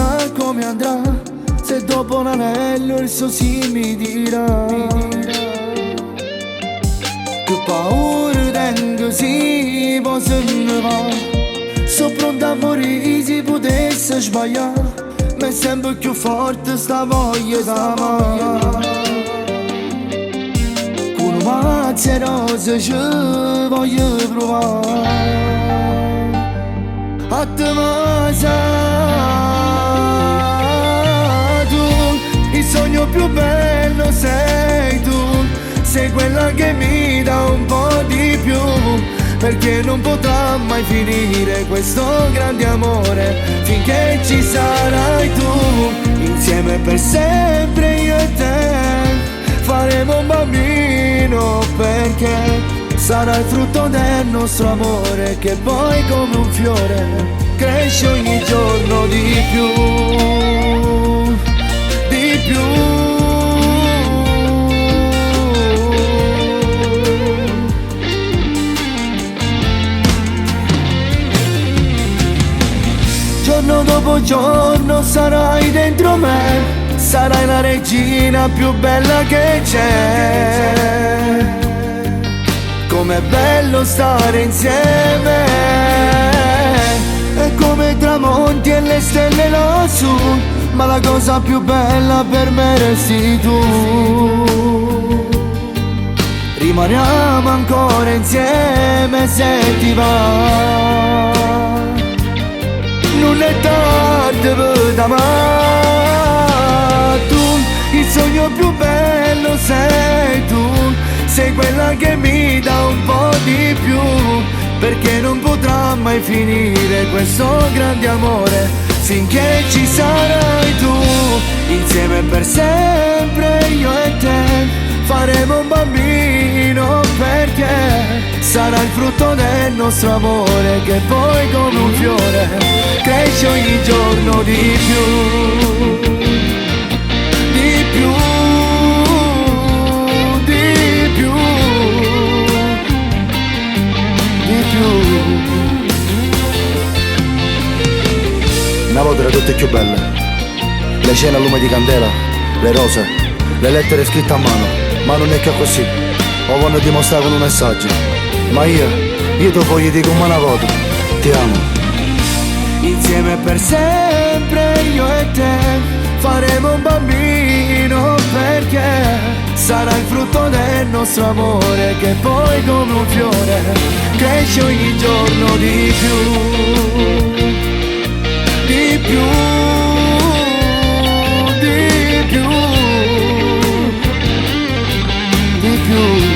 chissà come andrà, se dopo un anello il suo sì mi dirà. Che paura tengo sì, poi se ne va. Sono pronto a morire se potesse sbagliare, ma è sempre più forte sta voglia d'amare. Con mazze rose ci voglio provare. A te mi sa tu, il sogno più bello sei tu. Sei quella che mi dà un po' di più, perché non potrà mai finire questo grande amore finché ci sarai tu. Insieme per sempre io e te faremo un bambino, perché sarà il frutto del nostro amore che poi come un fiore cresce ogni giorno di più, di più. Giorno dopo giorno sarai dentro me, sarai la regina più bella che c'è. Com'è bello stare insieme, è come i tramonti e le stelle lassù, ma la cosa più bella per me resti tu. Rimaniamo ancora insieme se ti va, non è tardi per amare. Tu, il sogno più bello sei tu. Sei quella che mi dà un po' di più, perché non potrà mai finire questo grande amore finché ci sarai tu. Insieme per sempre io e te faremo un bambino, perché sarà il frutto del nostro amore che poi come un fiore cresce ogni giorno di più, di più. Una volta era tutte più belle, le cene a lume di candela, le rose, le lettere scritte a mano, ma non è che così, o vanno dimostrare con un messaggio. Ma io dopo gli dico una volta, ti amo. Insieme per sempre io e te faremo un bambino, perché sarà il frutto del nostro amore che poi come un fiore cresce ogni giorno di più, di più, di più, di più.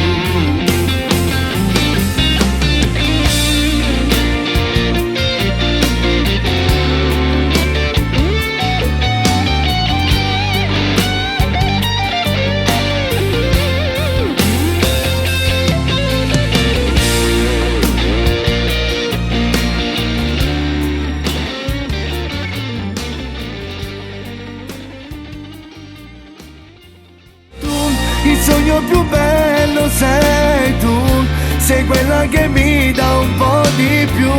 Il sogno più bello sei tu, sei quella che mi dà un po' di più,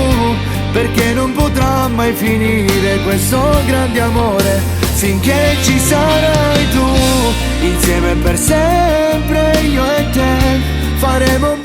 perché non potrà mai finire questo grande amore finché ci sarai tu. Insieme per sempre io e te faremo un